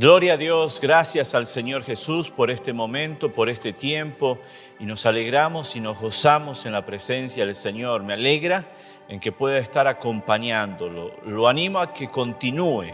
Gloria a Dios, gracias al Señor Jesús por este momento, por este tiempo, y nos alegramos y nos gozamos en la presencia del Señor. Me alegra en que pueda estar acompañándolo. Lo animo a que continúe,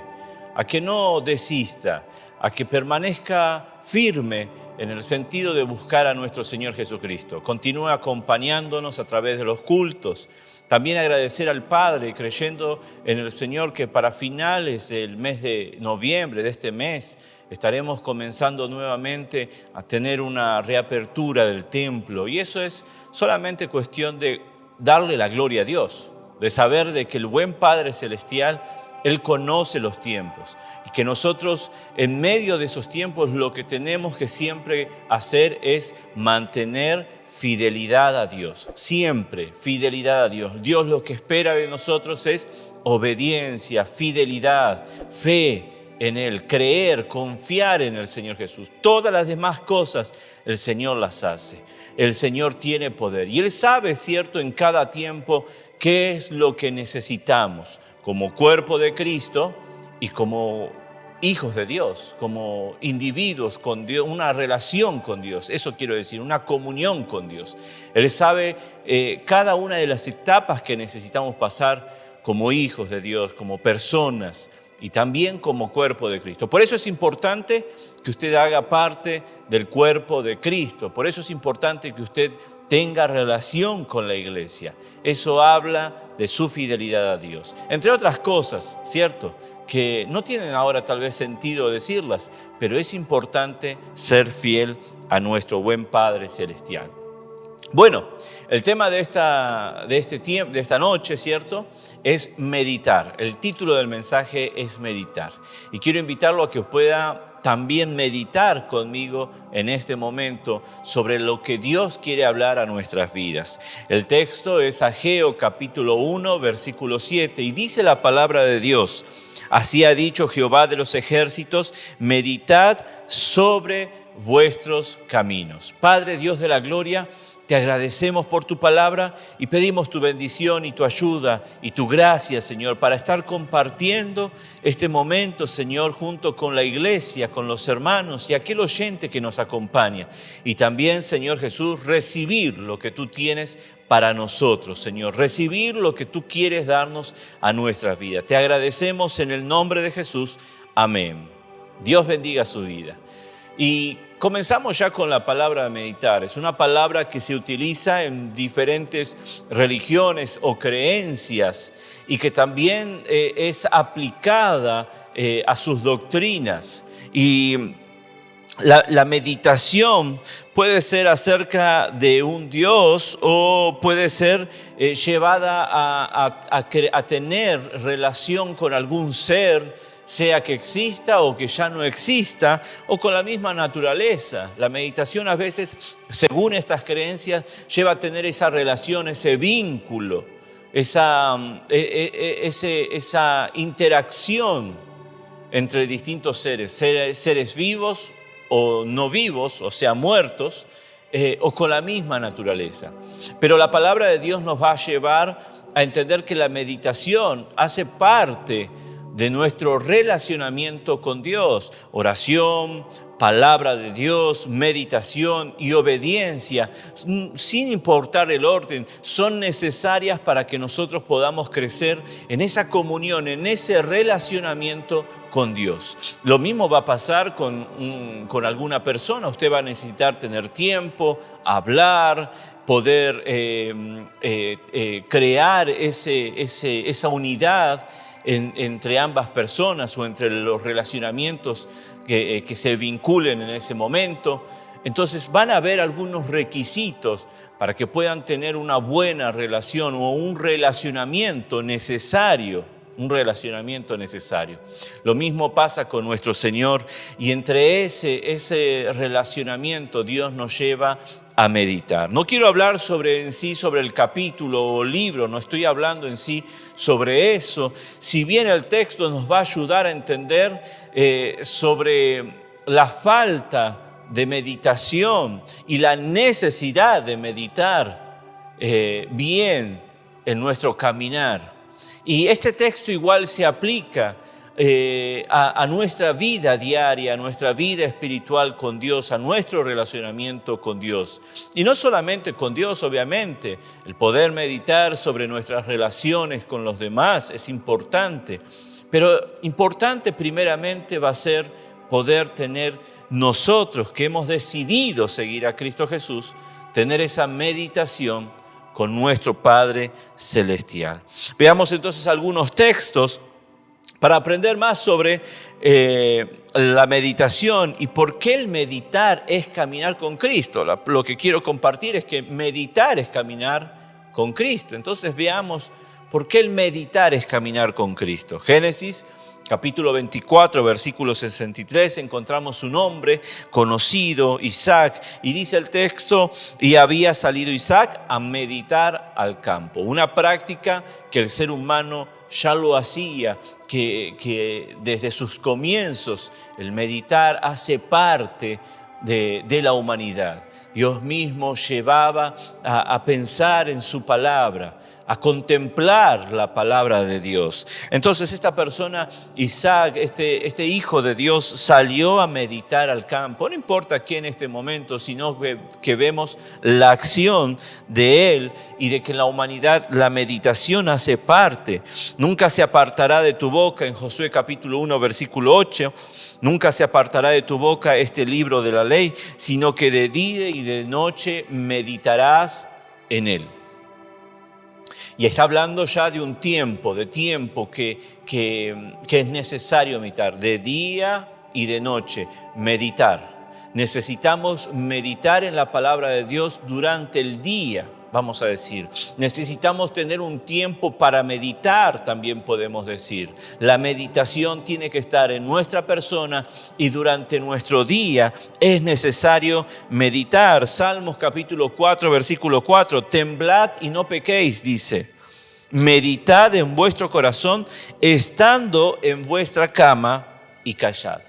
a que no desista, a que permanezca firme en el sentido de buscar a nuestro Señor Jesucristo. Continúe acompañándonos a través de los cultos. También agradecer al Padre, creyendo en el Señor, que para finales del mes de noviembre, de este mes, estaremos comenzando nuevamente a tener una reapertura del templo. Y eso es solamente cuestión de darle la gloria a Dios, de saber de que el buen Padre Celestial, Él conoce los tiempos. Y que nosotros, en medio de esos tiempos, lo que tenemos que siempre hacer es mantener fidelidad a Dios, siempre fidelidad a Dios. Dios lo que espera de nosotros es obediencia, fidelidad, fe en Él, creer, confiar en el Señor Jesús. Todas las demás cosas el Señor las hace. El Señor tiene poder y Él sabe, cierto, en cada tiempo qué es lo que necesitamos como cuerpo de Cristo y como hijos de Dios, como individuos con Dios, una relación con Dios, eso quiero decir, una comunión con Dios. Él sabe cada una de las etapas que necesitamos pasar como hijos de Dios, como personas y también como cuerpo de Cristo. Por eso es importante que usted haga parte del cuerpo de Cristo, por eso es importante que usted tenga relación con la iglesia. Eso habla de su fidelidad a Dios. Entre otras cosas, ¿cierto?, que no tienen ahora tal vez sentido decirlas, pero es importante ser fiel a nuestro buen Padre Celestial. Bueno, el tema de esta noche, ¿cierto?, es meditar. El título del mensaje es meditar. Y quiero invitarlo a que pueda también meditar conmigo en este momento sobre lo que Dios quiere hablar a nuestras vidas. El texto es Ageo capítulo 1, versículo 7, y dice la palabra de Dios: así ha dicho Jehová de los ejércitos, meditad sobre vuestros caminos. Padre Dios de la gloria, te agradecemos por tu palabra y pedimos tu bendición y tu ayuda y tu gracia, Señor, para estar compartiendo este momento, Señor, junto con la iglesia, con los hermanos y aquel oyente que nos acompaña. Y también, Señor Jesús, recibir lo que tú tienes para nosotros, Señor, recibir lo que tú quieres darnos a nuestras vidas. Te agradecemos en el nombre de Jesús. Amén. Dios bendiga su vida. Y comenzamos ya con la palabra meditar. Es una palabra que se utiliza en diferentes religiones o creencias y que también es aplicada a sus doctrinas. Y la meditación puede ser acerca de un Dios o puede ser llevada a tener relación con algún ser, sea que exista o que ya no exista, o con la misma naturaleza. La meditación a veces, según estas creencias, lleva a tener esa relación, ese vínculo, esa interacción entre distintos seres vivos o no vivos, o sea, muertos, o con la misma naturaleza. Pero la palabra de Dios nos va a llevar a entender que la meditación hace parte de nuestro relacionamiento con Dios. Oración, palabra de Dios, meditación y obediencia, sin importar el orden, son necesarias para que nosotros podamos crecer en esa comunión, en ese relacionamiento con Dios. Lo mismo va a pasar con alguna persona. Usted va a necesitar tener tiempo, hablar, poder crear esa unidad entre ambas personas o entre los relacionamientos que se vinculen en ese momento. Entonces van a haber algunos requisitos para que puedan tener una buena relación o un relacionamiento necesario. Lo mismo pasa con nuestro Señor, y entre ese relacionamiento Dios nos lleva a meditar. No quiero hablar sobre el capítulo o libro, no estoy hablando en sí sobre eso. Si bien el texto nos va a ayudar a entender sobre la falta de meditación y la necesidad de meditar bien en nuestro caminar. Y este texto igual se aplica a nuestra vida diaria, a nuestra vida espiritual con Dios, a nuestro relacionamiento con Dios. Y no solamente con Dios, obviamente, el poder meditar sobre nuestras relaciones con los demás es importante, pero importante primeramente va a ser poder tener nosotros que hemos decidido seguir a Cristo Jesús, tener esa meditación con nuestro Padre Celestial. Veamos entonces algunos textos para aprender más sobre la meditación y por qué el meditar es caminar con Cristo. Lo que quiero compartir es que meditar es caminar con Cristo. Entonces veamos por qué el meditar es caminar con Cristo. Génesis capítulo 24, versículo 63, encontramos un hombre conocido, Isaac, y dice el texto, y había salido Isaac a meditar al campo. Una práctica que el ser humano ya lo hacía, que desde sus comienzos el meditar hace parte de la humanidad. Dios mismo llevaba a pensar en su palabra, a contemplar la palabra de Dios. Entonces esta persona, Isaac, este hijo de Dios, salió a meditar al campo. No importa aquí en este momento, sino que vemos la acción de él y de que en la humanidad la meditación hace parte. Nunca se apartará de tu boca, en Josué capítulo 1, versículo 8, nunca se apartará de tu boca este libro de la ley, sino que de día y de noche meditarás en él. Y está hablando ya de un tiempo, que es necesario meditar, de día y de noche, meditar. Necesitamos meditar en la palabra de Dios durante el día, vamos a decir. Necesitamos tener un tiempo para meditar, también podemos decir. La meditación tiene que estar en nuestra persona y durante nuestro día es necesario meditar. Salmos capítulo 4, versículo 4, temblad y no pequéis, dice. Meditad en vuestro corazón estando en vuestra cama y callad.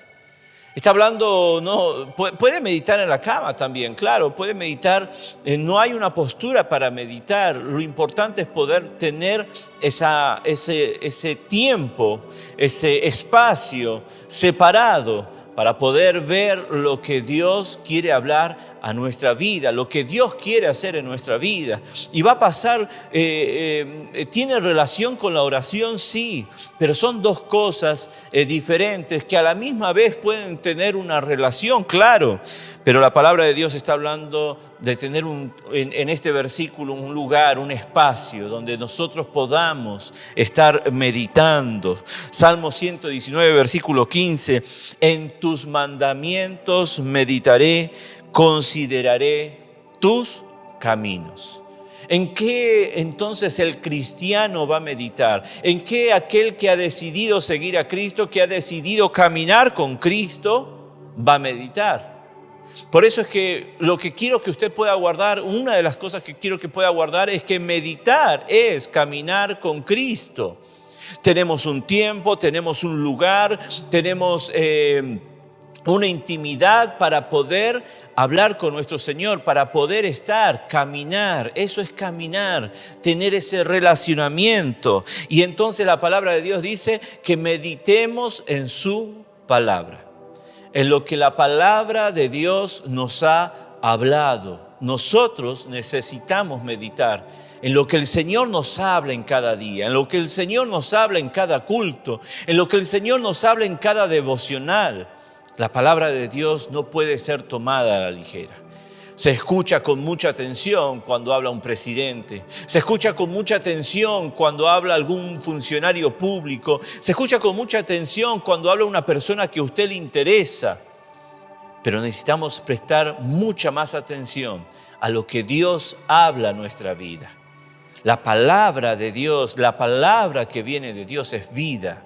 Está hablando, no, puede meditar en la cama también, claro, puede meditar, no hay una postura para meditar, lo importante es poder tener ese tiempo, ese espacio separado para poder ver lo que Dios quiere hablar a nuestra vida, lo que Dios quiere hacer en nuestra vida. Y va a pasar, tiene relación con la oración, sí, pero son dos cosas diferentes que a la misma vez pueden tener una relación, claro. Pero la palabra de Dios está hablando de tener en este versículo un lugar, un espacio donde nosotros podamos estar meditando. Salmo 119, versículo 15, en tus mandamientos meditaré, consideraré tus caminos. ¿En qué entonces el cristiano va a meditar? ¿En qué aquel que ha decidido seguir a Cristo, que ha decidido caminar con Cristo, va a meditar? Por eso es que lo que quiero que usted pueda guardar, una de las cosas que quiero que pueda guardar es que meditar es caminar con Cristo. Tenemos un tiempo, tenemos un lugar, tenemos una intimidad para poder hablar con nuestro Señor, para poder estar, caminar. Eso es caminar, tener ese relacionamiento. Y entonces la palabra de Dios dice que meditemos en su palabra, en lo que la palabra de Dios nos ha hablado. Nosotros necesitamos meditar en lo que el Señor nos habla en cada día, en lo que el Señor nos habla en cada culto, en lo que el Señor nos habla en cada devocional. La palabra de Dios no puede ser tomada a la ligera. Se escucha con mucha atención cuando habla un presidente. Se escucha con mucha atención cuando habla algún funcionario público. Se escucha con mucha atención cuando habla una persona que a usted le interesa. Pero necesitamos prestar mucha más atención a lo que Dios habla en nuestra vida. La palabra de Dios, la palabra que viene de Dios es vida.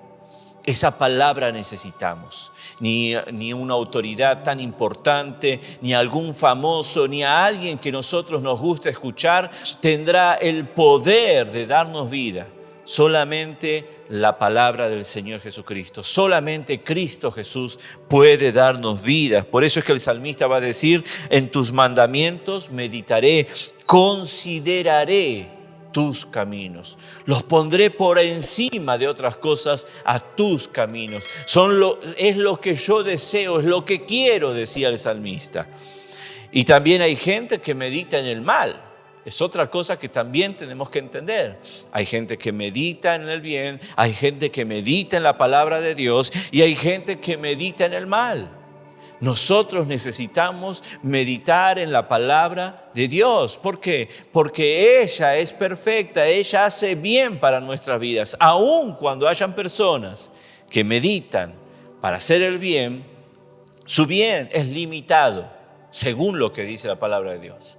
Esa palabra necesitamos. Ni una autoridad tan importante, ni algún famoso, ni a alguien que nosotros nos gusta escuchar, tendrá el poder de darnos vida. Solamente la palabra del Señor Jesucristo. Solamente Cristo Jesús puede darnos vida. Por eso es que el salmista va a decir, en tus mandamientos meditaré, consideraré tus caminos. Los pondré por encima de otras cosas a tus caminos. Es lo que yo deseo, es lo que quiero, decía el salmista. Y también hay gente que medita en el mal. Es otra cosa que también tenemos que entender. Hay gente que medita en el bien, hay gente que medita en la palabra de Dios y hay gente que medita en el mal. Nosotros necesitamos meditar en la palabra de Dios. ¿Por qué? Porque ella es perfecta, ella hace bien para nuestras vidas. Aun cuando hayan personas que meditan para hacer el bien, su bien es limitado, según lo que dice la palabra de Dios.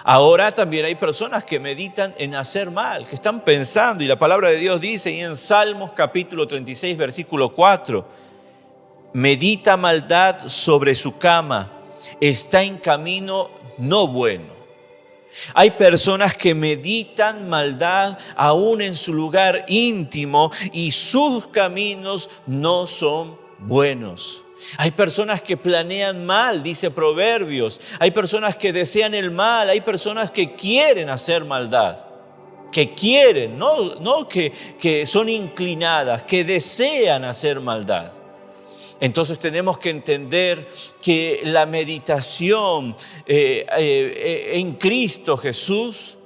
Ahora también hay personas que meditan en hacer mal, que están pensando, y la palabra de Dios dice y en Salmos capítulo 36, versículo 4, medita maldad sobre su cama, está en camino no bueno. Hay personas que meditan maldad aún en su lugar íntimo y sus caminos no son buenos. Hay personas que planean mal, dice Proverbios. Hay personas que desean el mal. Hay personas que quieren hacer maldad. Que quieren, no que son inclinadas, que desean hacer maldad. Entonces tenemos que entender que la meditación en Cristo Jesús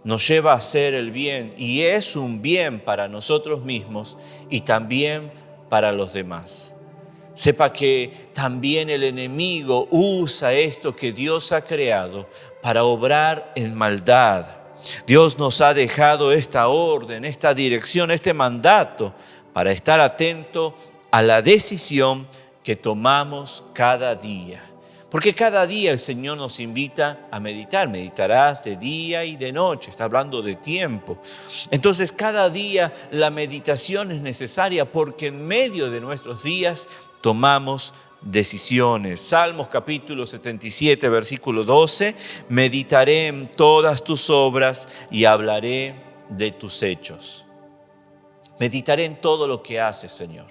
nos lleva a hacer el bien. Y es un bien para nosotros mismos y también para los demás. Sepa que también el enemigo usa esto que Dios ha creado para obrar en maldad. Dios nos ha dejado esta orden, esta dirección, este mandato para estar atento a la decisión que tomamos cada día. Porque cada día el Señor nos invita a meditar. Meditarás de día y de noche. Está hablando de tiempo. Entonces cada día la meditación es necesaria porque en medio de nuestros días tomamos decisiones. Salmos capítulo 77, versículo 12. Meditaré en todas tus obras y hablaré de tus hechos. Meditaré en todo lo que haces, Señor.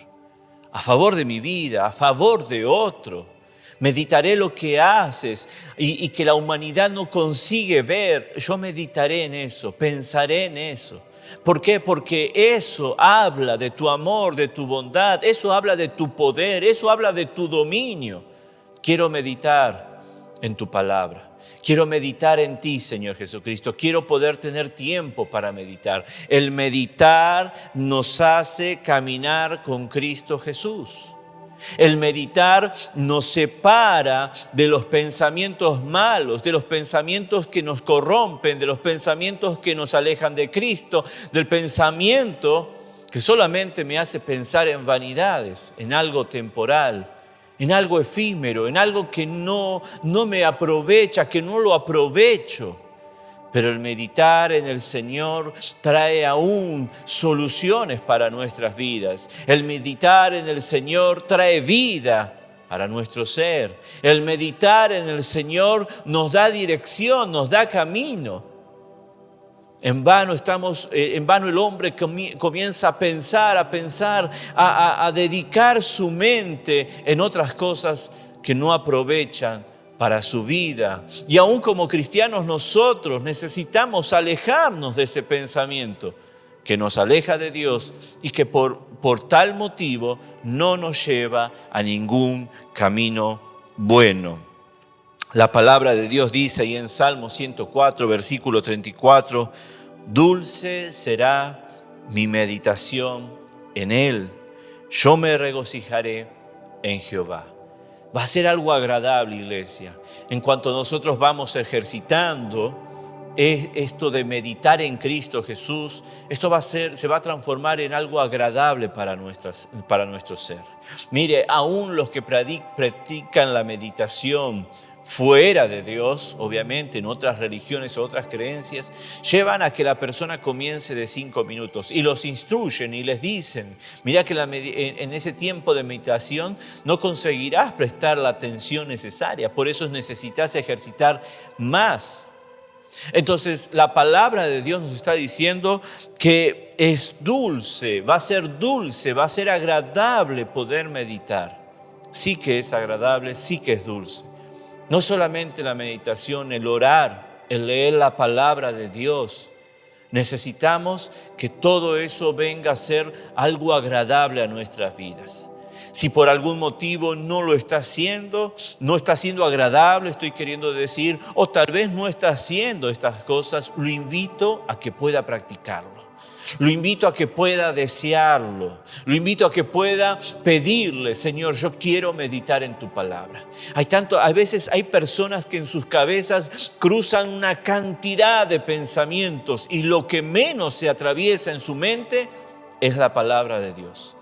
A favor de mi vida, a favor de otro. Meditaré lo que haces y que la humanidad no consigue ver. Yo meditaré en eso, pensaré en eso. ¿Por qué? Porque eso habla de tu amor, de tu bondad, eso habla de tu poder, eso habla de tu dominio. Quiero meditar en tu palabra. Quiero meditar en ti, Señor Jesucristo. Quiero poder tener tiempo para meditar. El meditar nos hace caminar con Cristo Jesús. El meditar nos separa de los pensamientos malos, de los pensamientos que nos corrompen, de los pensamientos que nos alejan de Cristo, del pensamiento que solamente me hace pensar en vanidades, en algo temporal, en algo efímero, en algo que no me aprovecha, que no lo aprovecho. Pero el meditar en el Señor trae aún soluciones para nuestras vidas. El meditar en el Señor trae vida para nuestro ser. El meditar en el Señor nos da dirección, nos da camino. En vano el hombre comienza a pensar, a dedicar su mente en otras cosas que no aprovechan para su vida. Y aún como cristianos nosotros necesitamos alejarnos de ese pensamiento que nos aleja de Dios y que por tal motivo no nos lleva a ningún camino bueno. La palabra de Dios dice ahí en Salmo 104, versículo 34, dulce será mi meditación en Él, yo me regocijaré en Jehová. Va a ser algo agradable, iglesia. En cuanto nosotros vamos ejercitando esto de meditar en Cristo Jesús, esto se va a transformar en algo agradable para nuestro ser. Mire, aún los que practican la meditación fuera de Dios, obviamente en otras religiones o otras creencias, llevan a que la persona comience de 5 minutos y los instruyen y les dicen, mira que en ese tiempo de meditación no conseguirás prestar la atención necesaria, por eso necesitas ejercitar más. Entonces la palabra de Dios nos está diciendo que es dulce, va a ser agradable poder meditar. Sí que es agradable, sí que es dulce. No solamente la meditación, el orar, el leer la palabra de Dios, Necesitamos que todo eso venga a ser algo agradable a nuestras vidas. Si por algún motivo no lo está haciendo, no está siendo agradable, estoy queriendo decir, o tal vez no está haciendo estas cosas, lo invito a que pueda practicarlo. Lo invito a que pueda desearlo. Lo invito a que pueda pedirle, Señor, yo quiero meditar en tu palabra. A veces hay personas que en sus cabezas cruzan una cantidad de pensamientos y lo que menos se atraviesa en su mente es la palabra de Dios.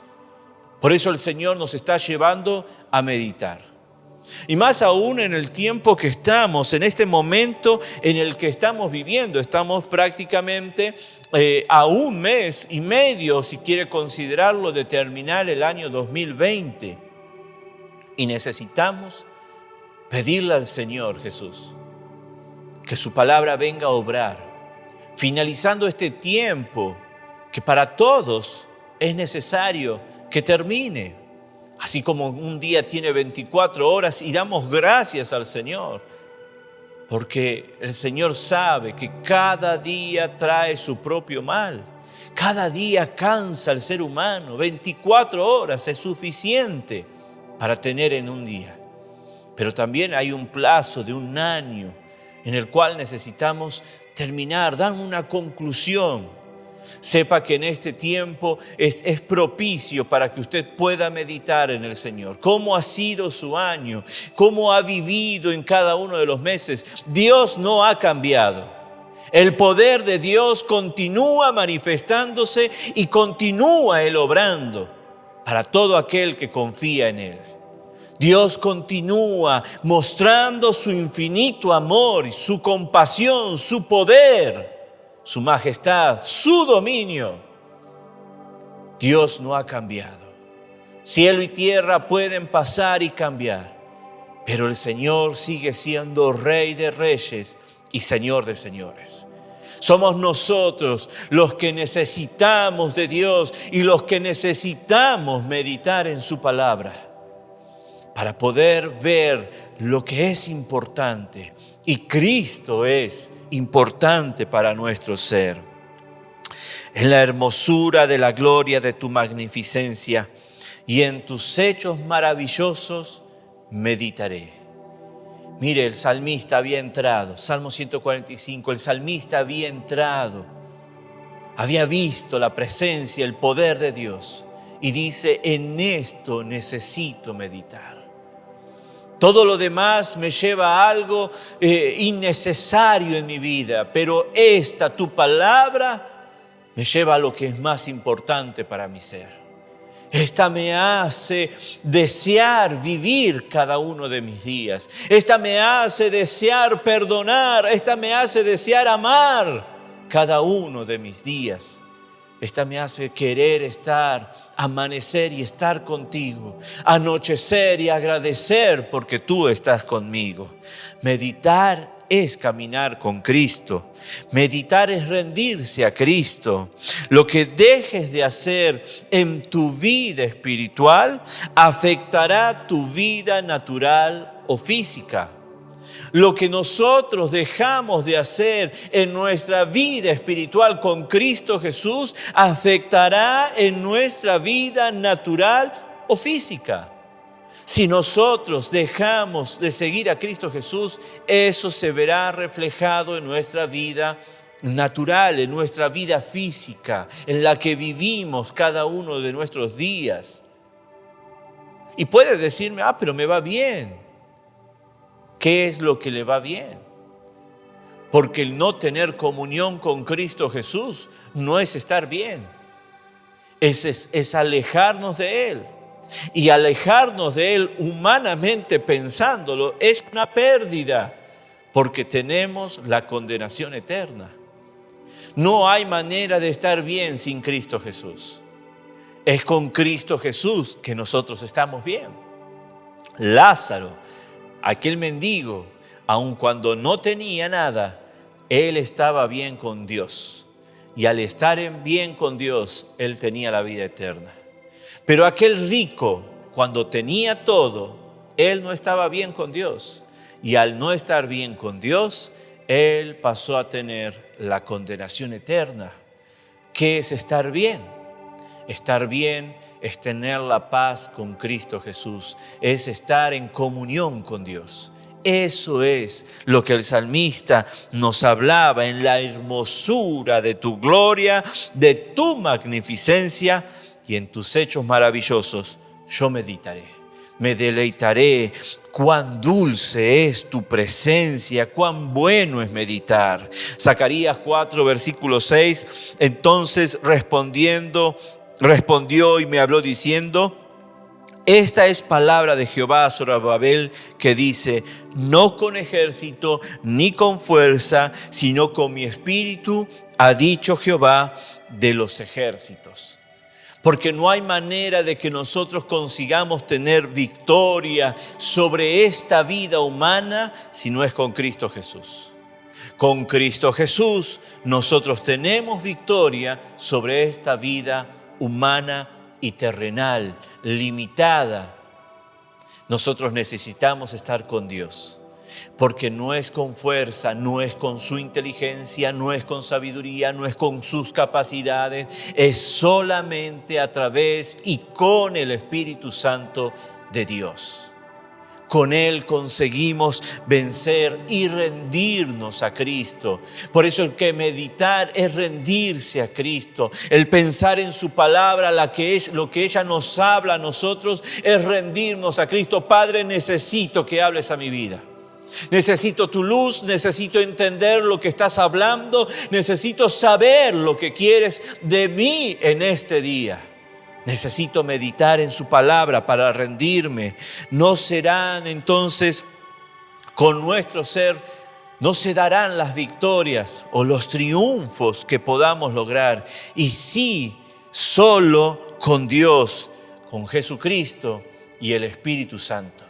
Por eso el Señor nos está llevando a meditar. Y más aún en el tiempo que estamos, en este momento en el que estamos viviendo. Estamos prácticamente a un mes y medio, si quiere considerarlo, de terminar el año 2020. Y necesitamos pedirle al Señor Jesús que su palabra venga a obrar, finalizando este tiempo que para todos es necesario que termine. Así como un día tiene 24 horas y damos gracias al Señor, porque el Señor sabe que cada día trae su propio mal. Cada día cansa al ser humano. 24 horas es suficiente para tener en un día. Pero también hay un plazo de un año en el cual necesitamos terminar, dar una conclusión. Sepa que en este tiempo es propicio para que usted pueda meditar en el Señor. ¿Cómo ha sido su año? ¿Cómo ha vivido en cada uno de los meses? Dios no ha cambiado. El poder de Dios continúa manifestándose y continúa Él obrando para todo aquel que confía en Él. Dios continúa mostrando su infinito amor y su compasión, su poder, su majestad, su dominio. Dios no ha cambiado. Cielo y tierra pueden pasar y cambiar, pero el Señor sigue siendo Rey de reyes y Señor de señores. Somos nosotros los que necesitamos de Dios y los que necesitamos meditar en su palabra para poder ver lo que es importante. Y Cristo es importante para nuestro ser. En la hermosura de la gloria de tu magnificencia y en tus hechos maravillosos meditaré. Mire, el salmista había entrado, Salmo 145, el salmista había entrado, había visto la presencia, el poder de Dios y dice, en esto necesito meditar. Todo lo demás me lleva a algo innecesario en mi vida, pero esta, tu palabra, me lleva a lo que es más importante para mi ser. Esta me hace desear vivir cada uno de mis días. Esta me hace desear perdonar. Esta me hace desear amar cada uno de mis días. Esta me hace querer estar, amanecer y estar contigo, anochecer y agradecer porque tú estás conmigo. Meditar es caminar con Cristo. Meditar es rendirse a Cristo. Lo que dejes de hacer en tu vida espiritual afectará tu vida natural o física. Lo que nosotros dejamos de hacer en nuestra vida espiritual con Cristo Jesús afectará en nuestra vida natural o física. Si nosotros dejamos de seguir a Cristo Jesús, eso se verá reflejado en nuestra vida natural, en nuestra vida física, en la que vivimos cada uno de nuestros días. Y puede decirme, pero me va bien. ¿Qué es lo que le va bien? Porque el no tener comunión con Cristo Jesús no es estar bien. Es alejarnos de Él. Y alejarnos de Él humanamente pensándolo es una pérdida, porque tenemos la condenación eterna. No hay manera de estar bien sin Cristo Jesús. Es con Cristo Jesús que nosotros estamos bien. Lázaro, aquel mendigo, aun cuando no tenía nada, él estaba bien con Dios. Y al estar bien con Dios, él tenía la vida eterna. Pero aquel rico, cuando tenía todo, él no estaba bien con Dios. Y al no estar bien con Dios, Él pasó a tener la condenación eterna. ¿Qué es estar bien? Estar bien es tener la paz con Cristo Jesús, es estar en comunión con Dios. Eso es lo que el salmista nos hablaba: en la hermosura de tu gloria, de tu magnificencia y en tus hechos maravillosos yo meditaré. Me deleitaré. Cuán dulce es tu presencia, cuán bueno es meditar. Zacarías 4, versículo 6, entonces respondió y me habló diciendo: esta es palabra de Jehová a Zorobabel, que dice: no con ejército ni con fuerza, sino con mi espíritu, ha dicho Jehová de los ejércitos. Porque no hay manera de que nosotros consigamos tener victoria sobre esta vida humana si no es con Cristo Jesús. Con Cristo Jesús nosotros tenemos victoria sobre esta vida humana y terrenal, limitada. Nosotros necesitamos estar con Dios, porque no es con fuerza, no es con su inteligencia, no es con sabiduría, no es con sus capacidades, es solamente a través y con el Espíritu Santo de Dios. Con Él conseguimos vencer y rendirnos a Cristo. Por eso el que meditar es rendirse a Cristo. El pensar en su palabra, lo que ella nos habla a nosotros, es rendirnos a Cristo. Padre, necesito que hables a mi vida. Necesito tu luz, necesito entender lo que estás hablando, necesito saber lo que quieres de mí en este día. Necesito meditar en su palabra para rendirme. No serán entonces con nuestro ser, no se darán las victorias o los triunfos que podamos lograr. Y sí, solo con Dios, con Jesucristo y el Espíritu Santo.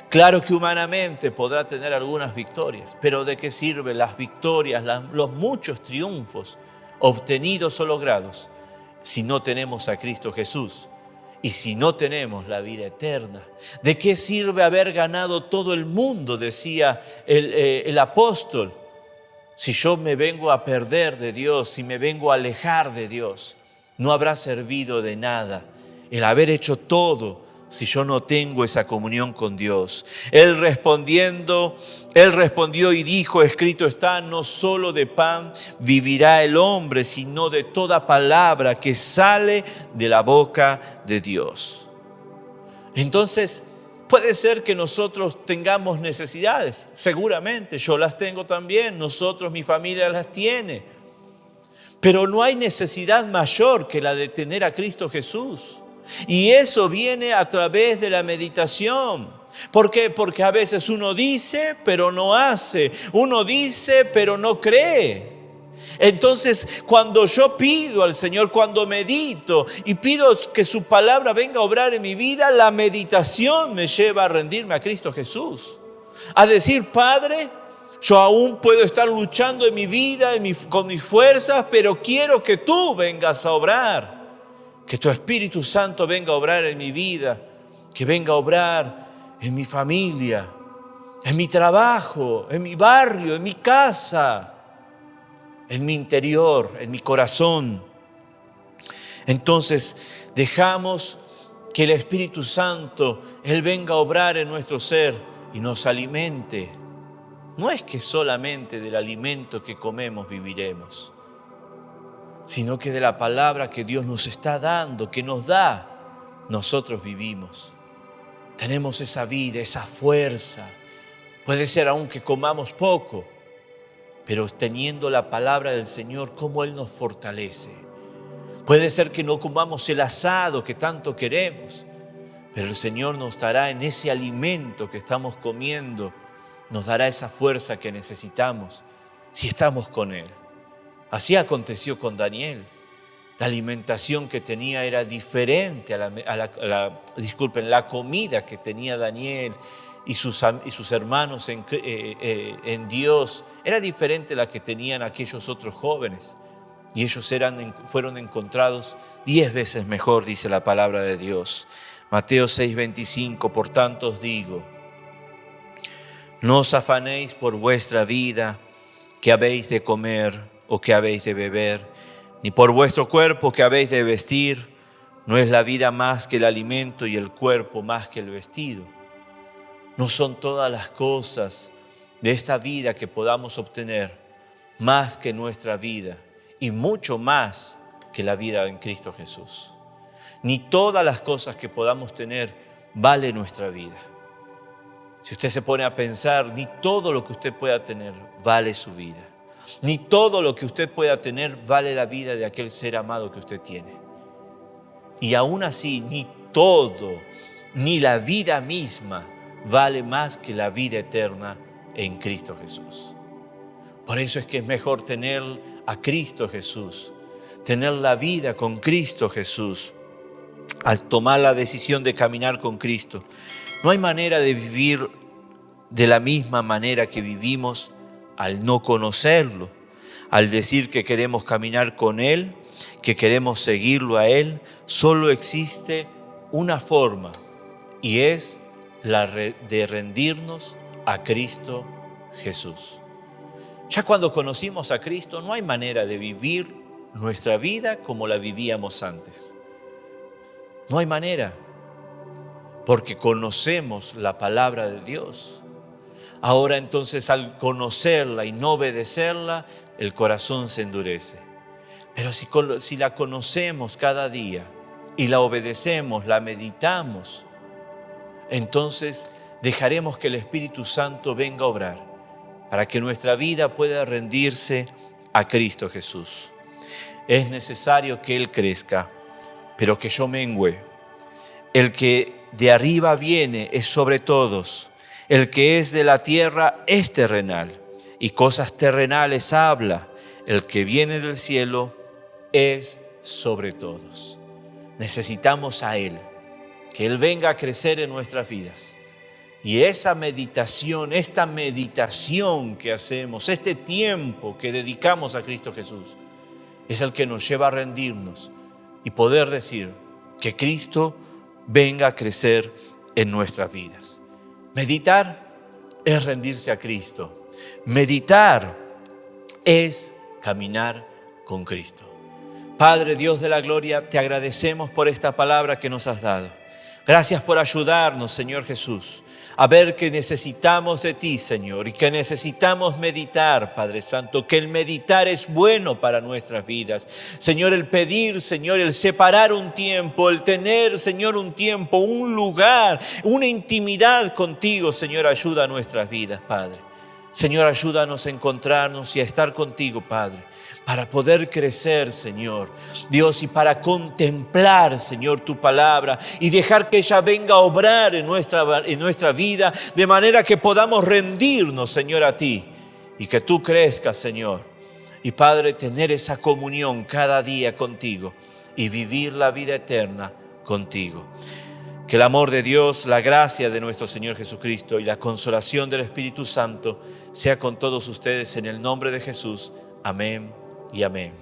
Claro que humanamente podrá tener algunas victorias, pero ¿de qué sirven las victorias, los muchos triunfos obtenidos o logrados si no tenemos a Cristo Jesús y si no tenemos la vida eterna? ¿De qué sirve haber ganado todo el mundo, decía el apóstol, si yo me vengo a perder de Dios, si me vengo a alejar de Dios? No habrá servido de nada el haber hecho todo si yo no tengo esa comunión con Dios. Él respondió y dijo: escrito está, no solo de pan vivirá el hombre, sino de toda palabra que sale de la boca de Dios. Entonces, puede ser que nosotros tengamos necesidades, seguramente, yo las tengo también, nosotros, mi familia las tiene, pero no hay necesidad mayor que la de tener a Cristo Jesús. Y eso viene a través de la meditación. ¿Por qué? Porque a veces uno dice, pero no hace. Uno dice, pero no cree. Entonces, cuando yo pido al Señor, cuando medito y pido que su palabra venga a obrar en mi vida, la meditación me lleva a rendirme a Cristo Jesús. A decir: Padre, yo aún puedo estar luchando en mi vida, con mis fuerzas, pero quiero que tú vengas a obrar. Que tu Espíritu Santo venga a obrar en mi vida, que venga a obrar en mi familia, en mi trabajo, en mi barrio, en mi casa, en mi interior, en mi corazón. Entonces dejamos que el Espíritu Santo, Él venga a obrar en nuestro ser y nos alimente. No es que solamente del alimento que comemos viviremos, sino que de la palabra que Dios nos está dando, que nos da, nosotros vivimos. Tenemos esa vida, esa fuerza. Puede ser aún que comamos poco, pero teniendo la palabra del Señor, cómo Él nos fortalece. Puede ser que no comamos el asado que tanto queremos, pero el Señor nos dará en ese alimento que estamos comiendo, nos dará esa fuerza que necesitamos si estamos con Él. Así aconteció con Daniel. La alimentación que tenía era diferente la comida que tenía Daniel y sus hermanos en Dios era diferente a la que tenían aquellos otros jóvenes. Y ellos fueron encontrados 10 veces mejor, dice la palabra de Dios. Mateo 6:25, por tanto os digo, no os afanéis por vuestra vida, qué habéis de comer o qué habéis de beber, ni por vuestro cuerpo qué habéis de vestir. ¿No es la vida más que el alimento y el cuerpo más que el vestido? ¿No son todas las cosas de esta vida que podamos obtener más que nuestra vida y mucho más que la vida en Cristo Jesús? Ni todas las cosas que podamos tener vale nuestra vida. Si usted se pone a pensar, ni todo lo que usted pueda tener vale su vida. Ni todo lo que usted pueda tener vale la vida de aquel ser amado que usted tiene. Y aún así, ni todo, ni la vida misma vale más que la vida eterna en Cristo Jesús. Por eso es que es mejor tener a Cristo Jesús, tener la vida con Cristo Jesús, al tomar la decisión de caminar con Cristo. No hay manera de vivir de la misma manera que vivimos al no conocerlo, al decir que queremos caminar con Él, que queremos seguirlo a Él. Solo existe una forma y es la de rendirnos a Cristo Jesús. Ya cuando conocimos a Cristo no hay manera de vivir nuestra vida como la vivíamos antes. No hay manera, porque conocemos la palabra de Dios. Ahora entonces, al conocerla y no obedecerla, el corazón se endurece. Pero si la conocemos cada día y la obedecemos, la meditamos, entonces dejaremos que el Espíritu Santo venga a obrar para que nuestra vida pueda rendirse a Cristo Jesús. Es necesario que Él crezca, pero que yo mengüe. El que de arriba viene es sobre todos. El que es de la tierra es terrenal, y cosas terrenales habla. El que viene del cielo es sobre todos. Necesitamos a Él, que Él venga a crecer en nuestras vidas. Y esa meditación, esta meditación que hacemos, este tiempo que dedicamos a Cristo Jesús, es el que nos lleva a rendirnos y poder decir que Cristo venga a crecer en nuestras vidas. Meditar es rendirse a Cristo. Meditar es caminar con Cristo. Padre, Dios de la gloria, te agradecemos por esta palabra que nos has dado. Gracias por ayudarnos, Señor Jesús, a ver que necesitamos de ti, Señor, y que necesitamos meditar, Padre Santo, que el meditar es bueno para nuestras vidas. Señor, el pedir, Señor, el separar un tiempo, el tener, Señor, un tiempo, un lugar, una intimidad contigo, Señor, ayuda a nuestras vidas, Padre. Señor, ayúdanos a encontrarnos y a estar contigo, Padre, para poder crecer, Señor, Dios, y para contemplar, Señor, tu palabra y dejar que ella venga a obrar en nuestra vida, de manera que podamos rendirnos, Señor, a ti y que tú crezcas, Señor. Y, Padre, tener esa comunión cada día contigo y vivir la vida eterna contigo. Que el amor de Dios, la gracia de nuestro Señor Jesucristo y la consolación del Espíritu Santo sea con todos ustedes en el nombre de Jesús. Amén y amén.